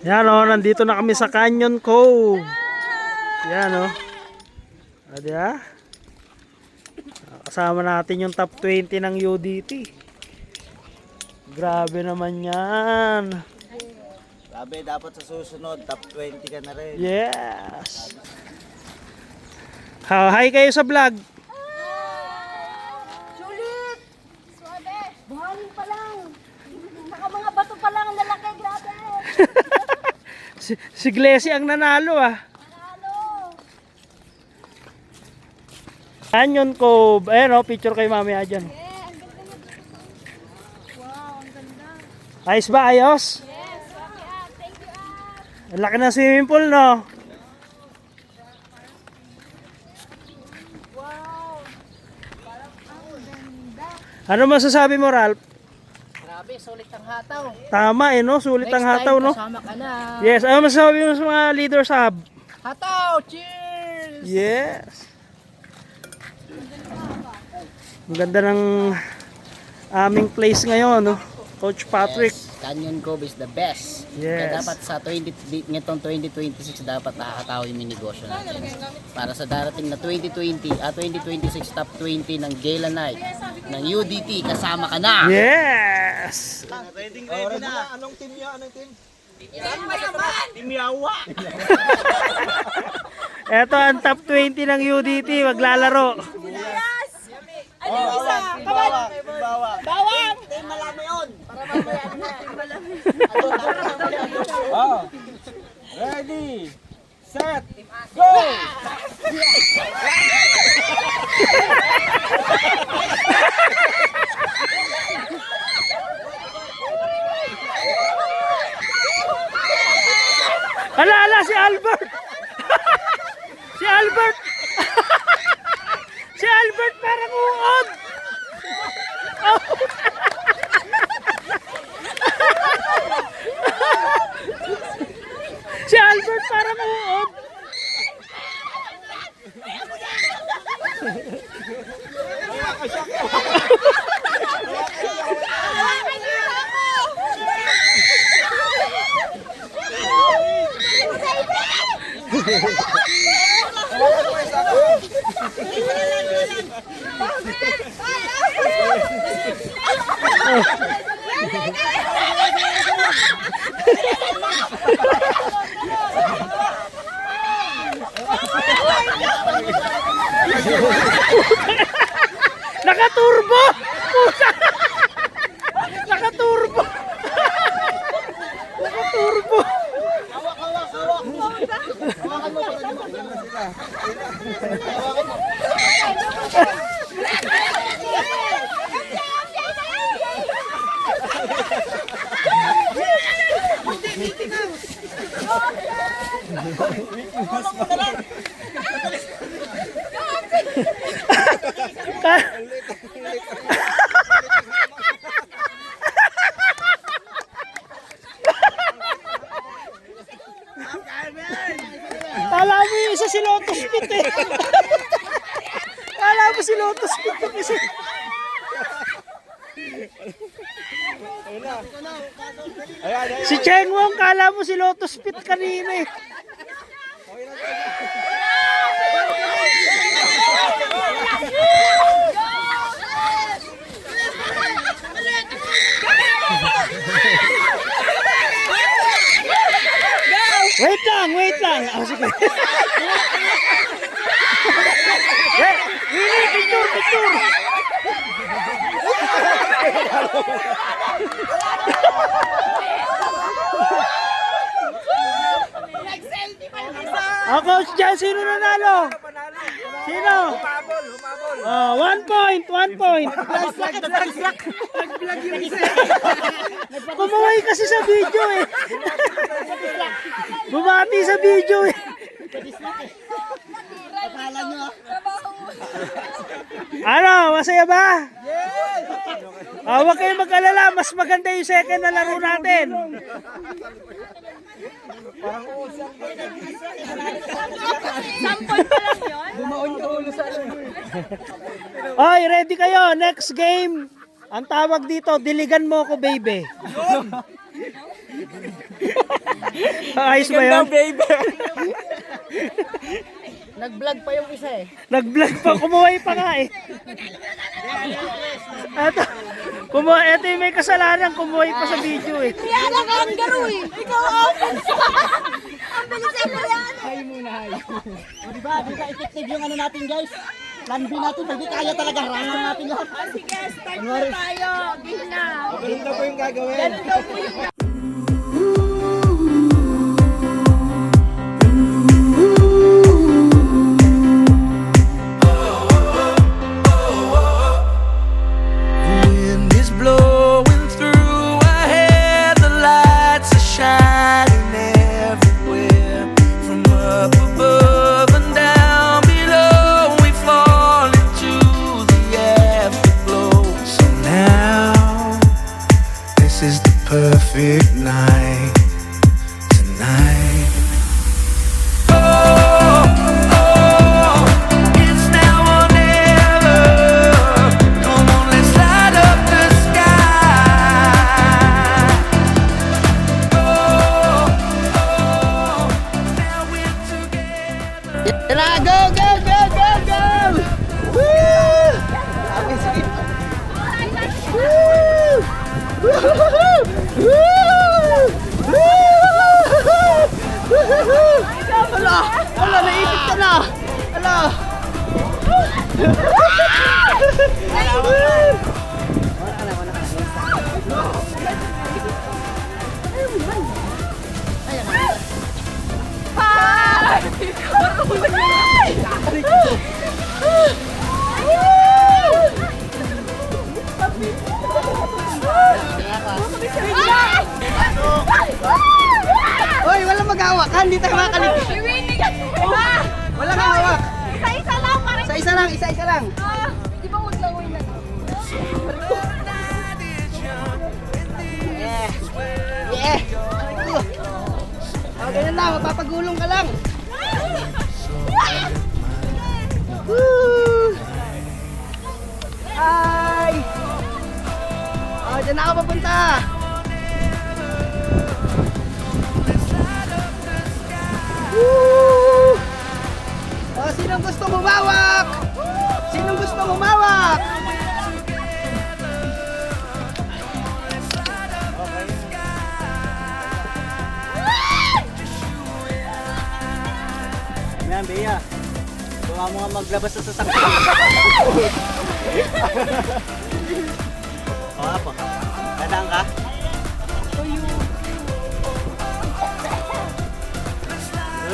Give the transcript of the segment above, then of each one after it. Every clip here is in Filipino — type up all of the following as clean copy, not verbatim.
Yan o, nandito na kami sa Canyon Cove. Yan o. Diba? Kasama natin yung top 20 ng UDT. Grabe naman yan. Grabe, dapat sa susunod, top 20 ka na rin. Yes. Hi kayo sa vlog. Sulit! Suwabe! Buhangin pa lang! Naka mga bato pa lang ang lalaki, grabe! Si Glessy ang nanalo ah. Nanalo! Canyon Cove. Ayan o, picture kay mami dyan. Eh, ang ganda niya. Wow, ang ganda. Ayos ba? Ayos? Yes, Swami At. Thank you, At. Ang laki ng swimming pool no? Wow! Parang ang ganda. Ano masasabi mo, Ralph? Grabe, sulit ang hataw. Tama eh no? Sulit ang hataw no? Kasama ka na. Yes, ano masasabi mo sa mga leaders hub? Hataw! Cheers! Yes. Ang ganda ng aming place ngayon, no? Coach Patrick. Yes, Canyon Cove is the best. Yes. Kaya dapat sa ngitong 2026 dapat nakakatawa yung negosyo natin. Para sa darating na 2026 top 20 ng Gala Night ng UDT, kasama ka na. Yes. Ready na. Anong team niya? Anong team? Team Yawa. Ito ang top 20 ng UDT maglalaro. Ano yung isa? Bawang. Bawang. Bawang! Team Malami yun. Oh. Ready, set, go! Ala, si Albert. Si Albert. Si Albert parang uod. Si Albert parang uod. Nakaturbo. Nakaturbo. Nakaturbo. Kala mo yung isa si Lotus Pit eh. Kala mo si Lotus Pit yung isa. Si Cheng Wong, kala mo si Lotus Pit kanina eh. Wait lang. Oh, sige. Willie, picture. Coach Jan, sino nanalo? Sino? Oh, 1 point. Nag-vlog yung isa. Kumaway kasi sa video eh. Bumati sa video eh. Ano, masaya ba? Yes! Huwag kayong mag-alala, mas maganda yung second na laro natin. Sampol pa lang yun? Bumaon ka ulo sa Oy, ready kayo? Next game. Ang tawag dito, diligan mo ko, baby. Ayos ba yun? Nag-vlog pa yung isa eh. Nag-vlog pa, kumuhay pa nga eh. Eto, eto yung may kasalanan, kumuhay pa sa video eh. Rihanna kangaroo eh. Ikaw ang ang bilis sa Rihanna. Hi muna, hi. O diba, di ba effective yung ano natin guys? Plan B natin, hindi kaya talaga harangan natin lahat. Sige, start na tayo. Game na. Ganun daw po yung gagawin. Ganun daw po yung Wind is blowing through our hair, the lights are shining everywhere. From up above and down below, we fall into the afterglow. So now, this is the perfect night tonight. Oh, oh, it's now or never. Come on, let's light up the sky. Oh, oh, now we're together. Tara, go, go, go, go, go! Woo! Sabi, sige. Woo! Woo! Woo! Ala! Ala, naipit ka na! Ala! Hoy, walang maghahawakan, hindi tayo makakalipit. Walang hawak. isa-isa lang. Parang Isa-isa lang, isa-isa lang. di ba huwag lang na Yeah. Yeah. Oh, ganyan lang, mapapagulong ka lang. Woo! Ay! Oh, dyan na ako papunta. Woo! Oh, sinong gusto humawak? Sinong gusto humawak? Yan, Bea. Gawa mo nga maglabas sa sasakyan. O, apo. Dadaan ka? Gawin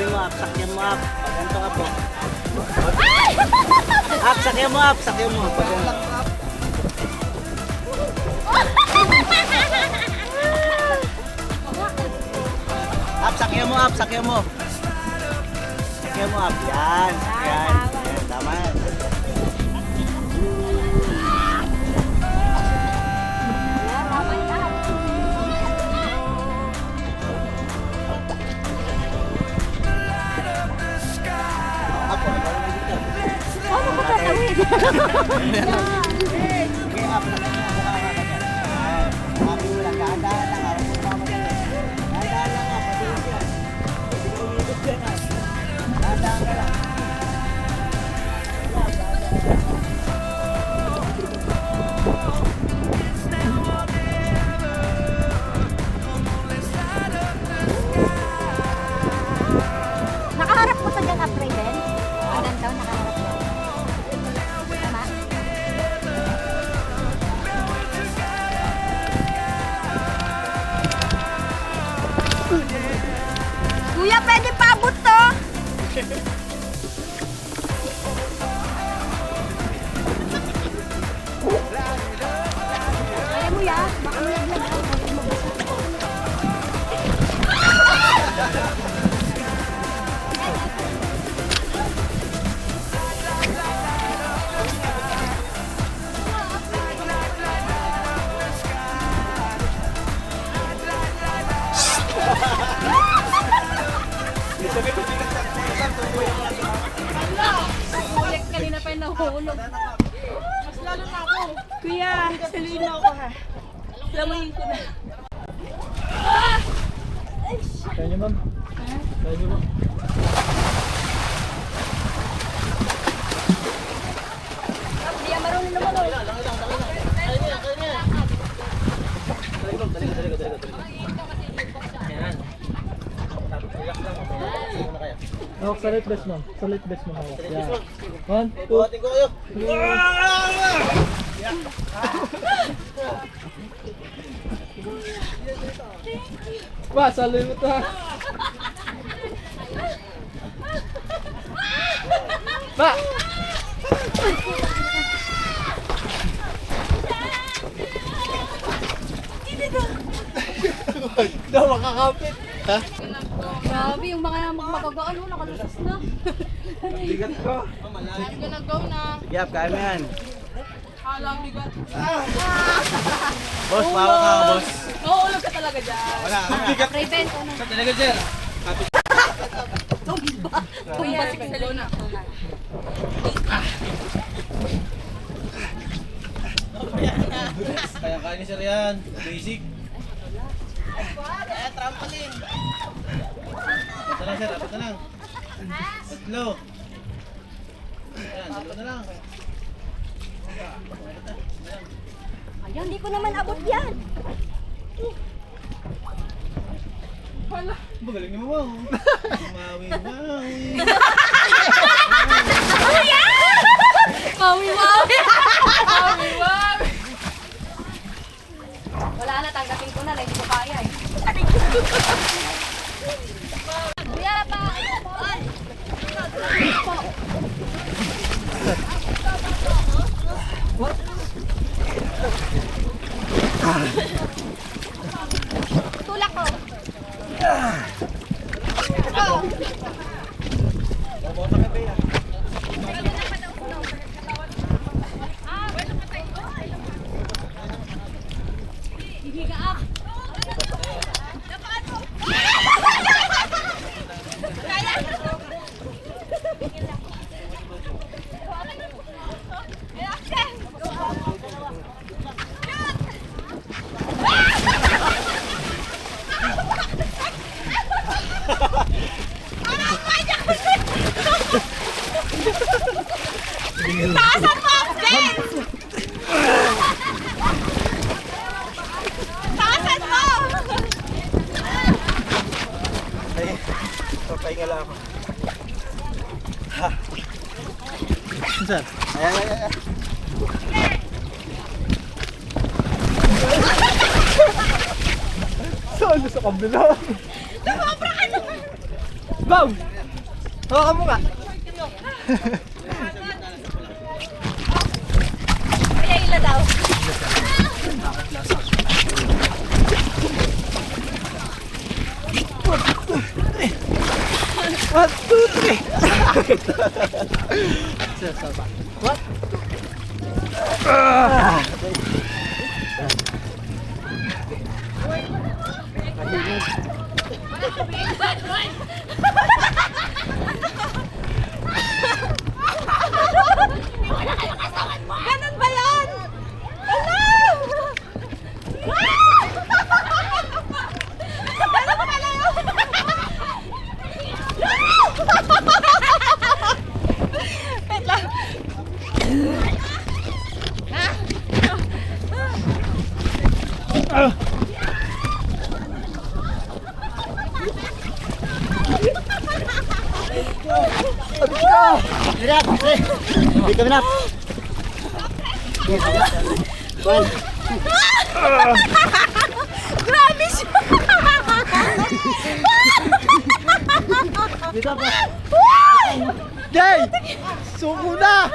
mo, up. Sakyan mo, up. Pag ganito ka po. Up, sakyan mo, up. Sakyan mo. Pag ganito. Up, sakyan mo, up. Sakyan mo. Sakyan mo, up. Yan. Yan. Yan, tama. Sige, up. Sabi mo lang, dahan-dahan lang. Harap mo naman yun. Dahan-dahan lang, up. Patuloy yan. Pwede mo umikot dyan, up. Dahan-dahan ka lang. Nakaharap mo sa dyan, upgrade din? Hanggang daw, nakaharap mo. Tama? Kuya, pwede paabot to? Kaya mo ya, baka malaglag. Kanina pa yung nahuhulog. Mas lalo na ako. Kuya, saluhin mo ako ha. Lamuhin ko na. Kaya niyo, ma'am. Kaya niyo, ma'am. Hindi yan marunong naman oh. Hawak sa left breast, ma'am. Sa left breast mo hawak. Yan. 1, 2. Buhatin ko kayo. Ba, salin mo ta. Ba! Daw makakapit. Ha? Grabe, yung mga magmagagaan mo, nakalusas na. Bigat ko. Yap, kaya mo yan. Boss, bawa ka boss. Oo, ulag ka talaga dyan. Wala. Raven, ano? Talaga, sir. Tumba si Salona. Kaya ni sir yan. Basic. Trampoline. Apat na lang sir, apat na lang. Tatlo. Ayan, dalawa na lang. Ayun, hindi ko naman abot yan. Magaling mo wow. Mawi, mawi. Mawi, mawi. Mawi, mawi. Wala na, tanggapin ko na, hindi ko kaya eh. Kuya pa! Tulak ko! Papahinga lang ako. Sir, ayan, ayan, ayan. Saan sa kabila? Bam! Hawakan mo ka. Kaya ila daw. One, two, three. What? Ganun ba yan? Ala! Ganun pala yun? Wait lang. Hirap! Hindi kami nap! Grabe siya! Dito po! Jay! Suko na!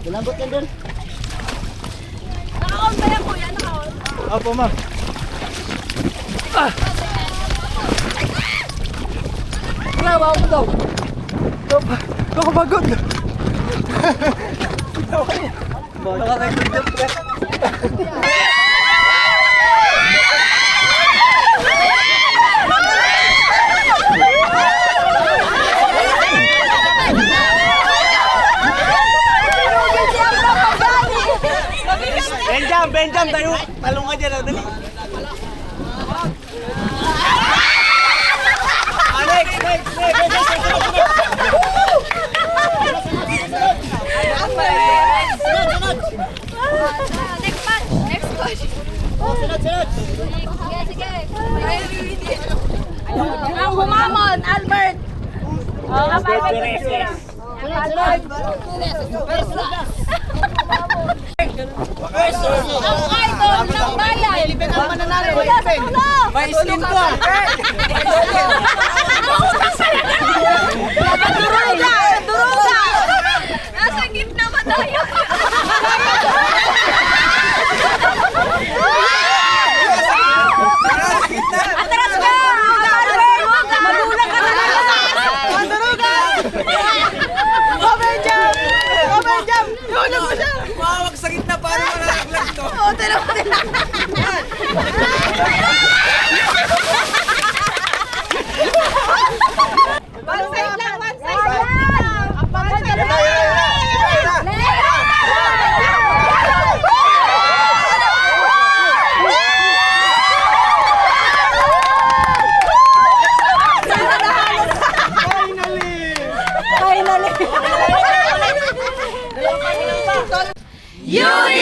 Bulambot yan dun! Naka-on ba yan, kuya? Naka-on? Opo, ma'am. Wala, mo daw. Nakapagod. Nakarecord yung press. Benjam, Benjam, talong ka dyan. Dali. Next match. Next coach. Sige, sige. Ang humamon, Albert. Ang idol ng bayan. May slim ko ah. Duruga! Duruga! Nasa gitna ba tayo? Atras ka! Madulang ka na lang! Maduruga! Cover jump! Cover jump! Yun mo siya! Mawag sa gitna para malaglag to. Oo, tinawa nila. One side lang, one side lang. One side lang. Finally!